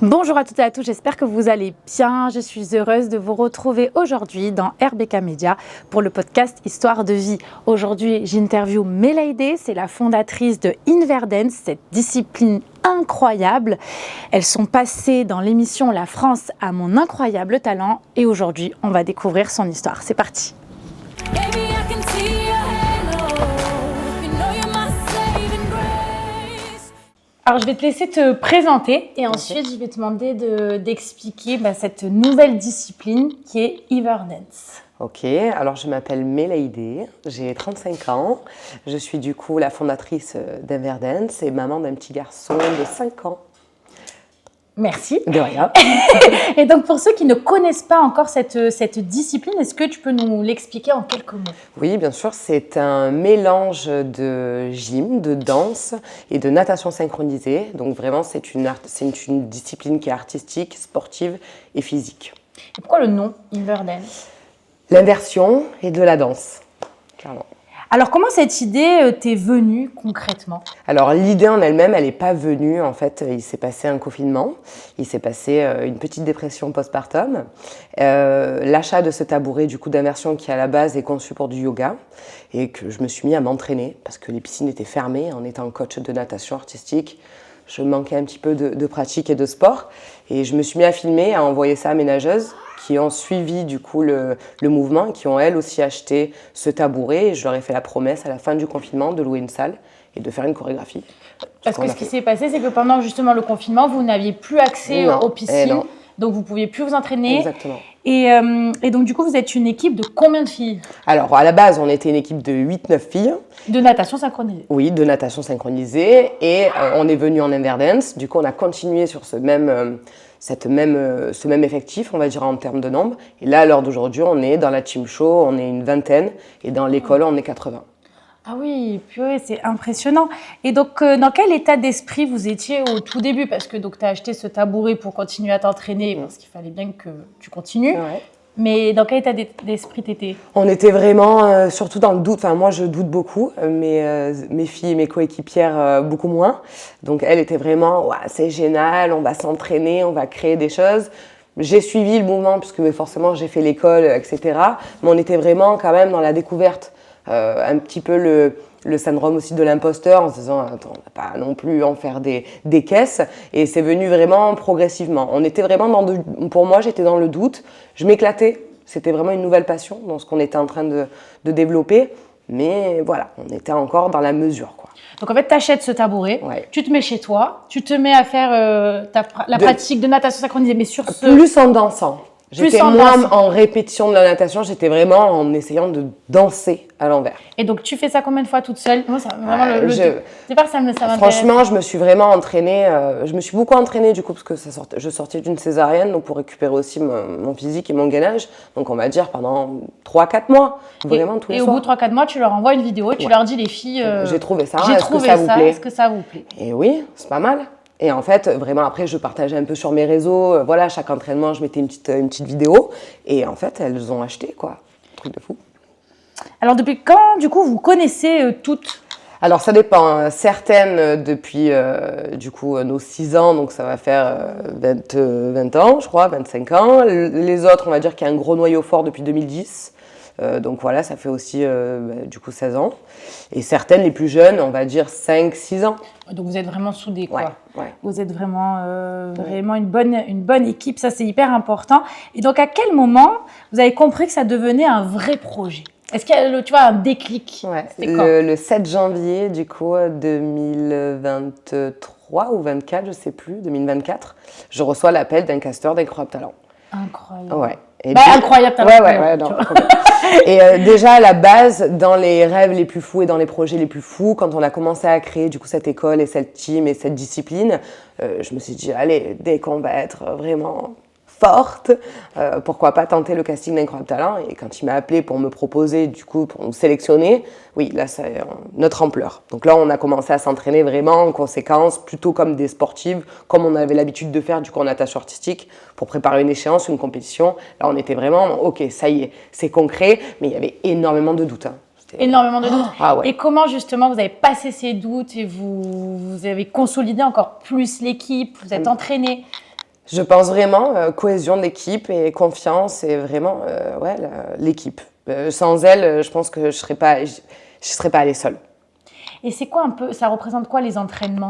Bonjour à toutes et à tous, j'espère que vous allez bien. Je suis heureuse de vous retrouver aujourd'hui dans RBK Media pour le podcast Histoire de vie. Aujourd'hui, j'interviewe Melaïdé, c'est la fondatrice de Inverdance, cette discipline incroyable. Elles sont passées dans l'émission La France a mon incroyable talent et aujourd'hui, on va découvrir son histoire. C'est parti. Alors, je vais te laisser te présenter et ensuite, je vais te demander d'expliquer cette nouvelle discipline qui est Inverdance. Ok, alors je m'appelle Melaïdé, j'ai 35 ans. Je suis du coup la fondatrice d'Inverdance et maman d'un petit garçon de 5 ans. Merci. De rien. Et donc, pour ceux qui ne connaissent pas encore cette discipline, est-ce que tu peux nous l'expliquer en quelques mots? Oui, bien sûr, c'est un mélange de gym, de danse et de natation synchronisée. Donc vraiment, c'est une discipline qui est artistique, sportive et physique. Et pourquoi le nom Inverdance? L'inversion et de la danse, clairement. Alors, comment cette idée t'est venue concrètement? Alors, l'idée en elle-même, elle n'est pas venue. En fait, il s'est passé un confinement, il s'est passé une petite dépression postpartum. L'achat de ce tabouret du coup d'immersion qui à la base est conçu pour du yoga et que je me suis mis à m'entraîner parce que les piscines étaient fermées en étant coach de natation artistique. Je manquais un petit peu de pratique et de sport et je me suis mis à filmer, à envoyer ça à mes nageuses qui ont suivi du coup le mouvement, qui ont elles aussi acheté ce tabouret et je leur ai fait la promesse à la fin du confinement de louer une salle et de faire une chorégraphie. Parce que ce qui s'est passé, c'est que pendant justement le confinement, vous n'aviez plus accès aux piscines, donc vous ne pouviez plus vous entraîner. Exactement. Et donc du coup, vous êtes une équipe de combien de filles? Alors à la base, on était une équipe de 8-9 filles. De natation synchronisée? Oui, de natation synchronisée et on est venu en Inverdance. Du coup, on a continué sur ce même effectif, on va dire en termes de nombre. Et là, à l'heure d'aujourd'hui, on est dans la team show, on est une vingtaine et dans l'école, on est 80. Ah oui, purée, c'est impressionnant. Et donc, dans quel état d'esprit vous étiez au tout début? Parce que tu as acheté ce tabouret pour continuer à t'entraîner, parce qu'il fallait bien que tu continues. Ouais. Mais dans quel état d'esprit t'étais? On était vraiment, surtout dans le doute. Enfin, moi, je doute beaucoup. Mes filles et mes coéquipières, beaucoup moins. Donc, elles étaient vraiment, ouais, c'est génial, on va s'entraîner, on va créer des choses. J'ai suivi le mouvement, puisque forcément, j'ai fait l'école, etc. Mais on était vraiment quand même dans la découverte. Un petit peu le syndrome aussi de l'imposteur en se disant attends, on va pas non plus en faire des caisses et c'est venu vraiment progressivement. On était vraiment pour moi j'étais dans le doute, je m'éclatais, c'était vraiment une nouvelle passion dans ce qu'on était en train de développer, mais voilà, on était encore dans la mesure quoi. Donc en fait, tu achètes ce tabouret, ouais. Tu te mets chez toi, tu te mets à faire la pratique de natation synchronisée, mais sur plus en dansant. J'étais moins en répétition de la natation, j'étais vraiment en essayant de danser à l'envers. Et donc, tu fais ça combien de fois toute seule? Moi, ça, vraiment ça m'intéresse. Franchement, je me suis vraiment entraînée. Je me suis beaucoup entraînée du coup parce que je sortais d'une césarienne, donc pour récupérer aussi mon physique et mon gainage. Donc, on va dire pendant 3-4 mois, vraiment tous les soirs. Et au bout de 3-4 mois, tu leur envoies une vidéo et tu leur dis les filles. J'ai trouvé ça. Est-ce que ça vous plaît? Est-ce que ça vous plaît? Et oui, c'est pas mal. Et en fait, vraiment, après, je partageais un peu sur mes réseaux. Voilà, chaque entraînement, je mettais une petite vidéo. Et en fait, elles ont acheté, quoi. Truc de fou. Alors, depuis quand, du coup, vous connaissez toutes? Alors, ça dépend. Certaines depuis, du coup, nos 6 ans. Donc, ça va faire 20 ans, je crois, 25 ans. Les autres, on va dire qu'il y a un gros noyau fort depuis 2010. Donc voilà, ça fait aussi du coup 16 ans. Et certaines, les plus jeunes, on va dire 5-6 ans. Donc vous êtes vraiment soudés, quoi. Ouais. Vous êtes vraiment une bonne équipe, ça c'est hyper important. Et donc à quel moment vous avez compris que ça devenait un vrai projet? Est-ce qu'il y a un déclic? C'était quand? Le 7 janvier du coup 2023 ou 24, je sais plus, 2024, je reçois l'appel d'un casteur d'Incroyable Talent. Incroyable. Ouais. Incroyable talent. Ouais, non. Et déjà à la base, dans les rêves les plus fous et dans les projets les plus fous, quand on a commencé à créer du coup cette école et cette team et cette discipline, je me suis dit allez, dès qu'on va être vraiment forte, pourquoi pas tenter le casting d'Incroyable Talent. Et quand il m'a appelé pour me proposer, du coup, pour me sélectionner, oui, là, c'est notre ampleur. Donc là, on a commencé à s'entraîner vraiment en conséquence, plutôt comme des sportives, comme on avait l'habitude de faire, du coup, en natation artistique, pour préparer une échéance, une compétition. Là, on était vraiment, ok, ça y est, c'est concret, mais il y avait énormément de doutes. Énormément de doutes. Ah ouais. Et comment, justement, vous avez passé ces doutes et vous avez consolidé encore plus l'équipe, vous êtes entraînés? Je pense vraiment cohésion d'équipe et confiance et vraiment l'équipe. Sans elle, je pense que je serais pas allée seule. Et c'est quoi un peu, ça représente quoi les entraînements?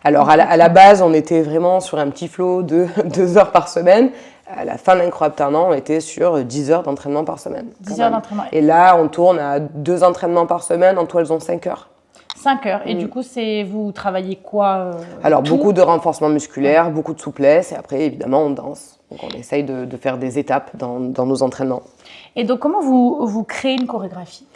Alors à la base, on était vraiment sur un petit flot de 2 heures par semaine. À la fin de l'Incroyable Talent, on était sur 10 heures d'entraînement par semaine. 10 heures d'entraînement. Et là, on tourne à 2 entraînements par semaine. En tout, elles ont 5 heures. 5 heures. Et du coup, vous travaillez quoi Alors, beaucoup de renforcement musculaire, beaucoup de souplesse. Et après, évidemment, on danse. Donc, on essaye de faire des étapes dans nos entraînements. Et donc, comment vous créez une chorégraphie?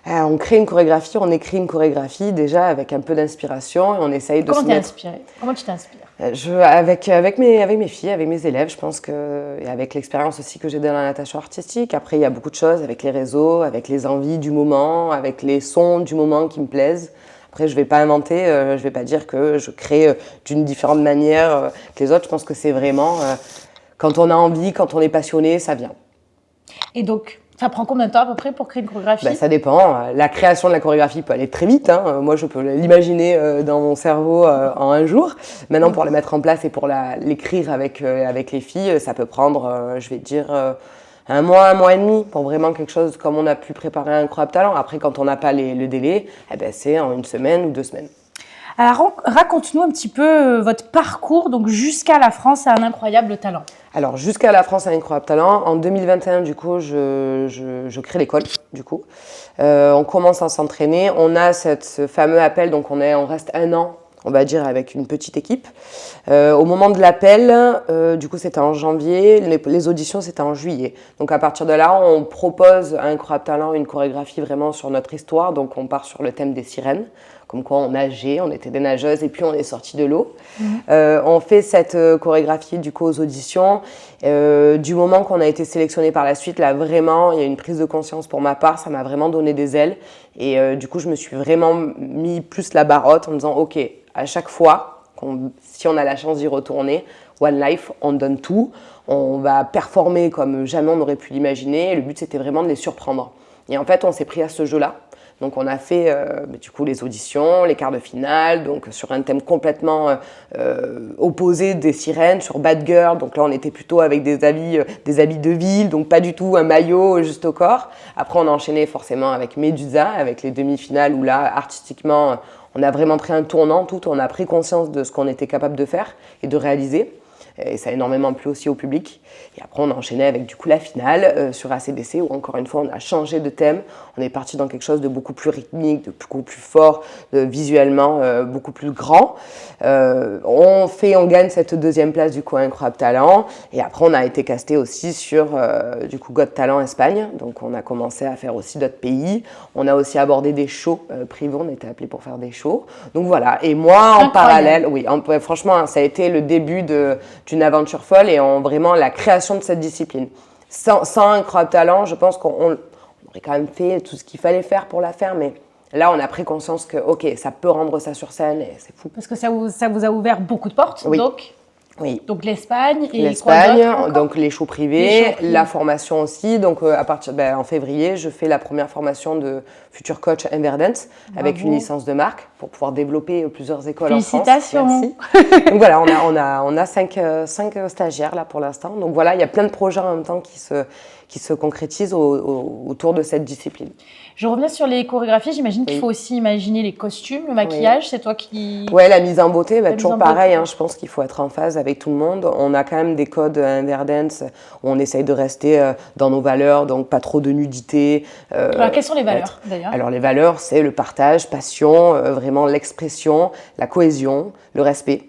On crée une chorégraphie, on écrit une chorégraphie déjà avec un peu d'inspiration et on essaye de Comment t'es inspirée? Comment tu t'inspires? Avec mes filles, avec mes élèves, je pense et avec l'expérience aussi que j'ai dans la natation artistique. Après, il y a beaucoup de choses avec les réseaux, avec les envies du moment, avec les sons du moment qui me plaisent. Après, je vais pas inventer, je vais pas dire que je crée d'une différente manière que les autres. Je pense que c'est vraiment quand on a envie, quand on est passionné, ça vient. Et donc, ça prend combien de temps à peu près pour créer une chorégraphie? Ça dépend. La création de la chorégraphie peut aller très vite. Moi, je peux l'imaginer dans mon cerveau en un jour. Maintenant, pour la mettre en place et pour l'écrire avec les filles, ça peut prendre, je vais dire, un mois et demi pour vraiment quelque chose comme on a pu préparer un Incroyable Talent. Après, quand on n'a pas le délai, c'est en 1 semaine ou 2 semaines. Alors, raconte-nous un petit peu votre parcours, donc jusqu'à la France à un Incroyable Talent. Alors, jusqu'à la France à un Incroyable Talent, en 2021, du coup, je crée l'école, du coup. On commence à s'entraîner. On a ce fameux appel, donc on reste 1 an, on va dire, avec une petite équipe. Au moment de l'appel, du coup, c'était en janvier. Les auditions, c'était en juillet. Donc, à partir de là, on propose à Incroyable Talent une chorégraphie vraiment sur notre histoire. Donc, on part sur le thème des sirènes. Comme quoi on nageait, on était des nageuses et puis on est sorti de l'eau. On fait cette chorégraphie du coup aux auditions. Du moment qu'on a été sélectionné par la suite, là vraiment, il y a une prise de conscience pour ma part, ça m'a vraiment donné des ailes. Et du coup, je me suis vraiment mis plus la barre haute en me disant, ok, à chaque fois, si on a la chance d'y retourner, One Life, on donne tout, on va performer comme jamais on aurait pu l'imaginer. Et le but, c'était vraiment de les surprendre. Et en fait, on s'est pris à ce jeu-là. Donc on a fait du coup les auditions, les quarts de finale, donc sur un thème complètement opposé des sirènes, sur Bad Girl. Donc là on était plutôt avec des habits de ville, donc pas du tout un maillot juste au corps. Après on a enchaîné forcément avec Médusa, avec les demi-finales où là artistiquement on a vraiment pris un tournant, on a pris conscience de ce qu'on était capable de faire et de réaliser. Et ça a énormément plu aussi au public. Et après, on a enchaîné avec du coup la finale sur ACDC où encore une fois, on a changé de thème. On est parti dans quelque chose de beaucoup plus rythmique, de beaucoup plus fort, visuellement beaucoup plus grand. On gagne cette 2e place du coup à Incroyable Talent. Et après, on a été casté aussi sur du coup Got Talent Espagne. Donc, on a commencé à faire aussi d'autres pays. On a aussi abordé des shows privés. On était appelés pour faire des shows. Donc voilà. Et moi, en parallèle, oui, franchement, ça a été le début d'une aventure folle et vraiment la création de cette discipline. Sans Incroyable Talent, je pense qu'on aurait quand même fait tout ce qu'il fallait faire pour la faire, mais là, on a pris conscience que, ok, ça peut rendre ça sur scène et c'est fou. Parce que ça vous a ouvert beaucoup de portes, oui. Oui. Donc l'Espagne et l'Espagne, donc les shows privés, la formation aussi. Donc en février, je fais la première formation de futur coach Inverdance avec une licence de marque pour pouvoir développer plusieurs écoles en France. Félicitations. Merci. Donc voilà, on a 5 stagiaires là pour l'instant. Donc voilà, il y a plein de projets en même temps qui se concrétisent autour de cette discipline. Je reviens sur les chorégraphies. J'imagine qu'il faut aussi imaginer les costumes, le maquillage. C'est toi qui... Ouais, la mise en beauté, toujours pareil. Je pense qu'il faut être en phase avec tout le monde. On a quand même des codes Inverdance où on essaye de rester dans nos valeurs, donc pas trop de nudité. Alors, quelles sont les valeurs d'ailleurs? Alors les valeurs, c'est le partage, passion, vraiment l'expression, la cohésion, le respect.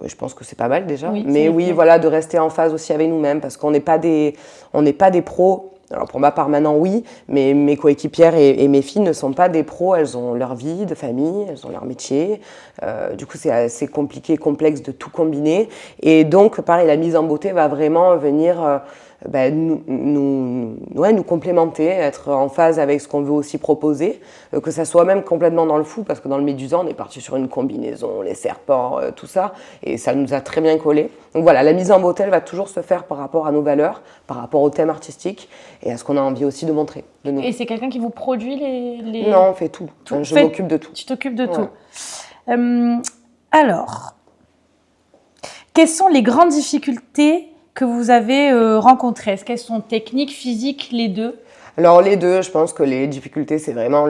Je pense que c'est pas mal déjà. Oui, mais oui, voilà, de rester en phase aussi avec nous-mêmes parce qu'on n'est pas des pros. Alors pour ma part maintenant oui, mais mes coéquipières et mes filles ne sont pas des pros, elles ont leur vie de famille, elles ont leur métier. Du coup c'est assez compliqué, complexe de tout combiner. Et donc pareil, la mise en beauté va vraiment venir nous complémenter, être en phase avec ce qu'on veut aussi proposer, que ça soit même complètement dans le fou, parce que dans le Médusa, on est parti sur une combinaison, les serpents, tout ça, et ça nous a très bien collé. Donc voilà, la mise en beauté, elle va toujours se faire par rapport à nos valeurs, par rapport au thème artistique, et à ce qu'on a envie aussi de montrer de nous. Et c'est quelqu'un qui vous produit les... Non, on fait tout. Je m'occupe de tout. Tu t'occupes de tout. Alors... Quelles sont les grandes difficultés que vous avez rencontrées? Est-ce qu'elles sont techniques, physiques, les deux? Alors les deux, je pense que les difficultés, c'est vraiment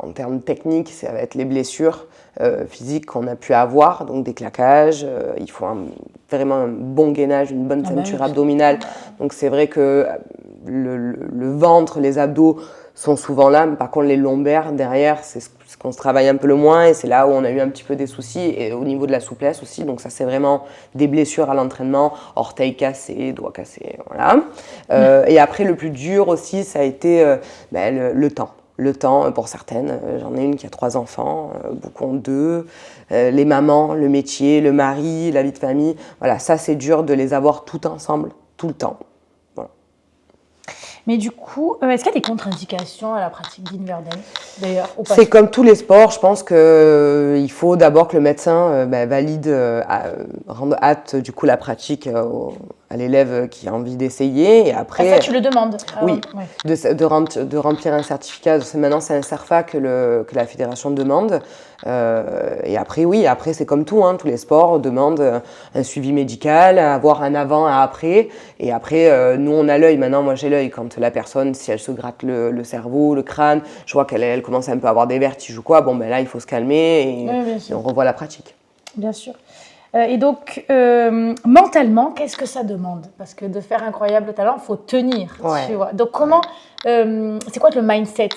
en termes techniques, ça va être les blessures physiques qu'on a pu avoir, donc des claquages, il faut vraiment un bon gainage, une bonne ceinture abdominale. Donc c'est vrai que le ventre, les abdos sont souvent là, mais par contre les lombaires derrière, c'est ce qu'on se travaille un peu le moins et c'est là où on a eu un petit peu des soucis et au niveau de la souplesse aussi. Donc ça c'est vraiment des blessures à l'entraînement, orteils cassés, doigts cassés, voilà. Et après le plus dur aussi, ça a été le temps. Le temps pour certaines, j'en ai une qui a 3 enfants, beaucoup ont 2, les mamans, le métier, le mari, la vie de famille, voilà, ça c'est dur de les avoir tout ensemble, tout le temps. Mais du coup, est-ce qu'il y a des contre-indications à la pratique d'Inverden, d'ailleurs? C'est comme tous les sports, je pense qu'il faut d'abord que le médecin valide, rende hâte du coup la pratique à l'élève qui a envie d'essayer. Et après, ça, tu le demandes? Oui, ouais. de remplir un certificat. Maintenant, c'est un CERFA que la fédération demande. Et après, oui, après c'est comme tout, tous les sports demandent un suivi médical, avoir un avant, un après. Et après, nous, on a l'œil. Maintenant, moi, j'ai l'œil quand la personne, si elle se gratte le cerveau, le crâne, je vois qu'elle commence un peu à avoir des vertiges ou quoi. Bon, ben là, il faut se calmer et on revoit la pratique. Bien sûr. Et donc, mentalement, qu'est-ce que ça demande? Parce que de faire Incroyable Talent, il faut tenir. Ouais. Tu vois. Donc, comment, c'est quoi le mindset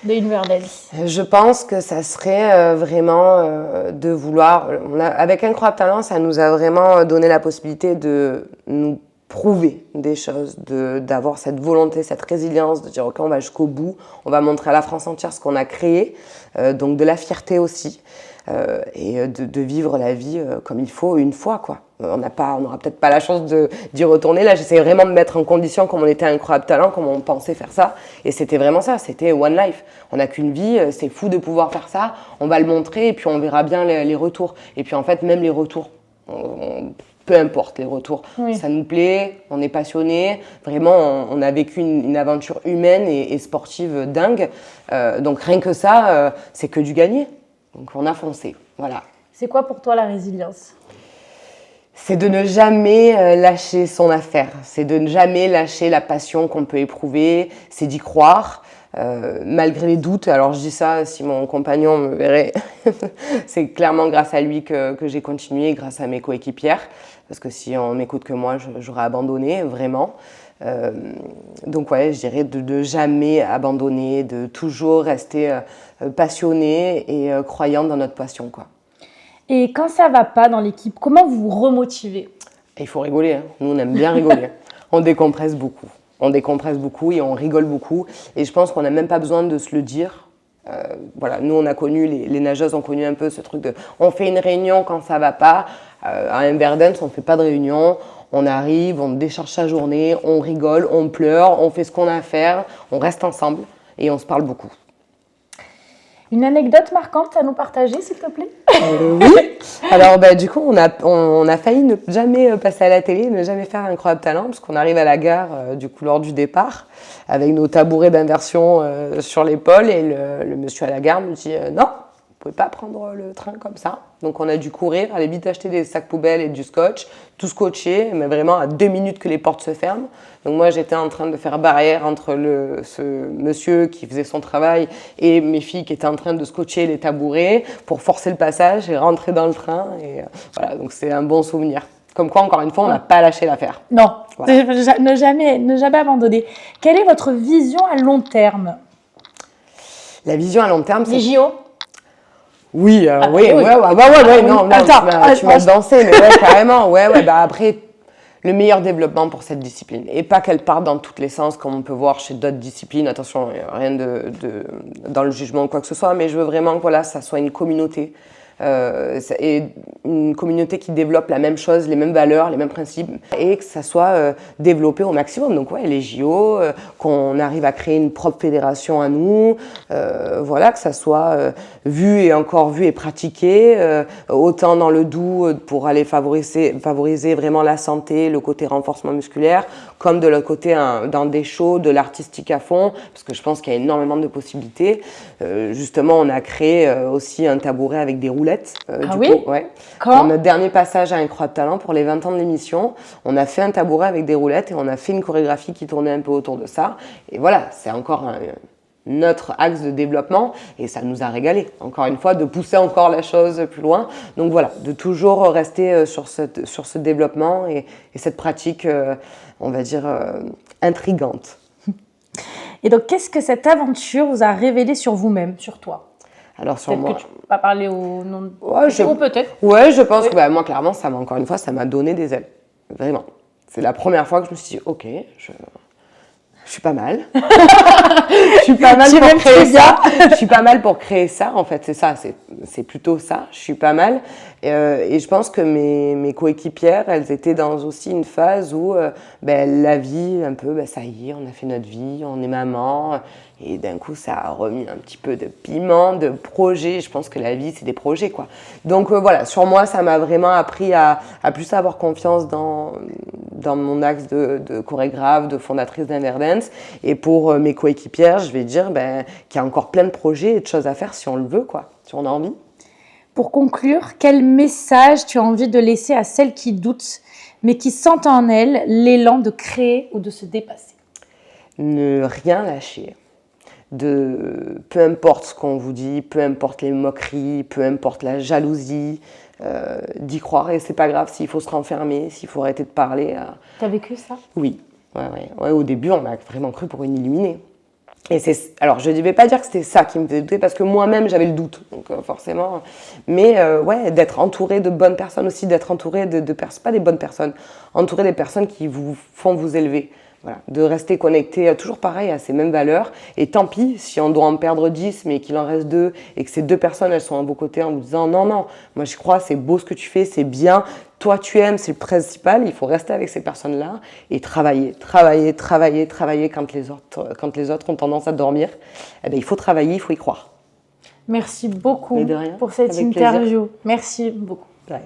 de Inverden? Je pense que ça serait vraiment de vouloir... avec Incroyable Talent, ça nous a vraiment donné la possibilité de nous prouver des choses, d'avoir cette volonté, cette résilience, de dire ok, on va jusqu'au bout, on va montrer à la France entière ce qu'on a créé, donc de la fierté aussi. Et de vivre la vie comme il faut une fois, quoi. On n'aura peut-être pas la chance d'y retourner. Là, j'essaie vraiment de mettre en condition comme on était Incroyable Talent, comme on pensait faire ça. Et c'était vraiment ça, c'était One Life. On n'a qu'une vie, c'est fou de pouvoir faire ça. On va le montrer et puis on verra bien les retours. Et puis en fait, même les retours, peu importe les retours, ça nous plaît, on est passionné. Vraiment, on a vécu une aventure humaine et sportive dingue. Donc rien que ça, c'est que du gagné. Donc on a foncé, voilà. C'est quoi pour toi la résilience? C'est de ne jamais lâcher son affaire, c'est de ne jamais lâcher la passion qu'on peut éprouver, c'est d'y croire, malgré les doutes. Alors je dis ça, si mon compagnon me verrait, c'est clairement grâce à lui que j'ai continué, grâce à mes coéquipières, parce que si on m'écoute que moi, j'aurais abandonné, vraiment. Donc ouais, je dirais de jamais abandonner, de toujours rester passionné et croyant dans notre passion, quoi. Et quand ça va pas dans l'équipe, comment vous vous remotivez? Il faut rigoler, Nous on aime bien rigoler. On décompresse beaucoup. On décompresse beaucoup et on rigole beaucoup. Et je pense qu'on n'a même pas besoin de se le dire. Voilà, nous on a connu, les nageuses ont connu un peu ce truc de on fait une réunion quand ça va pas. À Inverden, on ne fait pas de réunion. On arrive, on décharge sa journée, on rigole, on pleure, on fait ce qu'on a à faire, on reste ensemble et on se parle beaucoup. Une anecdote marquante à nous partager, s'il te plaît? Oui. Alors, du coup, on a failli ne jamais passer à la télé, ne jamais faire Incroyable Talent, parce qu'on arrive à la gare, du coup, lors du départ, avec nos tabourets d'inversion sur l'épaule, et le monsieur à la gare me dit non, vous pouvez pas prendre le train comme ça. Donc, on a dû courir, aller vite acheter des sacs poubelles et du scotch, tout scotché, mais vraiment à 2 minutes que les portes se ferment. Donc, moi, j'étais en train de faire barrière entre ce monsieur qui faisait son travail et mes filles qui étaient en train de scotcher les tabourets pour forcer le passage et rentrer dans le train. Et voilà, donc c'est un bon souvenir. Comme quoi, encore une fois, on n'a pas lâché l'affaire. Non, voilà. ne jamais abandonner. Quelle est votre vision à long terme? La vision à long terme, c'est... Les JO? Oui, non, tu m'as dansé, mais ouais, carrément, après, le meilleur développement pour cette discipline, et pas qu'elle parte dans tous les sens, comme on peut voir chez d'autres disciplines, attention, rien dans le jugement ou quoi que ce soit, mais je veux vraiment que ça soit une communauté, et une communauté qui développe la même chose, les mêmes valeurs, les mêmes principes, et que ça soit développé au maximum. Donc les JO, qu'on arrive à créer une propre fédération à nous, que ça soit vu et pratiqué, autant dans le Doubs pour aller favoriser vraiment la santé, le côté renforcement musculaire, comme de l'autre côté dans des shows, de l'artistique à fond, parce que je pense qu'il y a énormément de possibilités. Justement, on a créé aussi un tabouret avec des roulades roulettes. Ah oui? Ouais. Quand? Dans notre dernier passage à Incroyable Talent, pour les 20 ans de l'émission, on a fait un tabouret avec des roulettes et on a fait une chorégraphie qui tournait un peu autour de ça. Et voilà, c'est encore notre axe de développement et ça nous a régalé, encore une fois, de pousser encore la chose plus loin. Donc voilà, de toujours rester sur ce développement et cette pratique, on va dire, intrigante. Et donc, qu'est-ce que cette aventure vous a révélé sur vous-même, sur toi? Alors sur Peut-être moi, que tu peux pas parler au nom de... ouais, Ou peut-être. Ouais, je pense que moi, clairement, encore une fois, ça m'a donné des ailes. Vraiment. C'est la première fois que je me suis dit, ok, je suis pas mal. Je suis pas mal pour créer ça. Je suis pas mal pour créer ça, en fait. C'est ça, c'est plutôt ça. Je suis pas mal. Et je pense que mes coéquipières, elles étaient dans aussi une phase où la vie, un peu, ça y est, on a fait notre vie, on est maman. Et d'un coup, ça a remis un petit peu de piment, de projet. Je pense que la vie, c'est des projets, quoi. Donc voilà, sur moi, ça m'a vraiment appris à plus avoir confiance dans mon axe de chorégraphe, de fondatrice d'Inverdance. Et pour mes coéquipières, je vais dire qu'il y a encore plein de projets et de choses à faire si on le veut, quoi, si on a envie. Pour conclure, quel message tu as envie de laisser à celles qui doutent, mais qui sentent en elles l'élan de créer ou de se dépasser? Ne rien lâcher. Peu importe ce qu'on vous dit, peu importe les moqueries, peu importe la jalousie, d'y croire et c'est pas grave s'il faut se renfermer, s'il faut arrêter de parler. T'as vécu ça? Oui, ouais, au début on m'a vraiment cru pour une illuminée. Alors je ne vais pas dire que c'était ça qui me faisait douter parce que moi-même j'avais le doute, donc forcément. Mais d'être entouré de bonnes personnes aussi, d'être entouré de personnes, pas des bonnes personnes, entouré des personnes qui vous font vous élever. Voilà, de rester connecté toujours pareil à ces mêmes valeurs. Et tant pis si on doit en perdre 10, mais qu'il en reste 2 et que ces 2 personnes elles sont à vos côtés en vous disant non, moi j'y crois, c'est beau ce que tu fais, c'est bien, toi tu aimes, c'est le principal. Il faut rester avec ces personnes-là et travailler quand les autres ont tendance à dormir. Il faut travailler, il faut y croire. Merci beaucoup De rien, pour cette avec interview. plaisir. Merci beaucoup. De rien.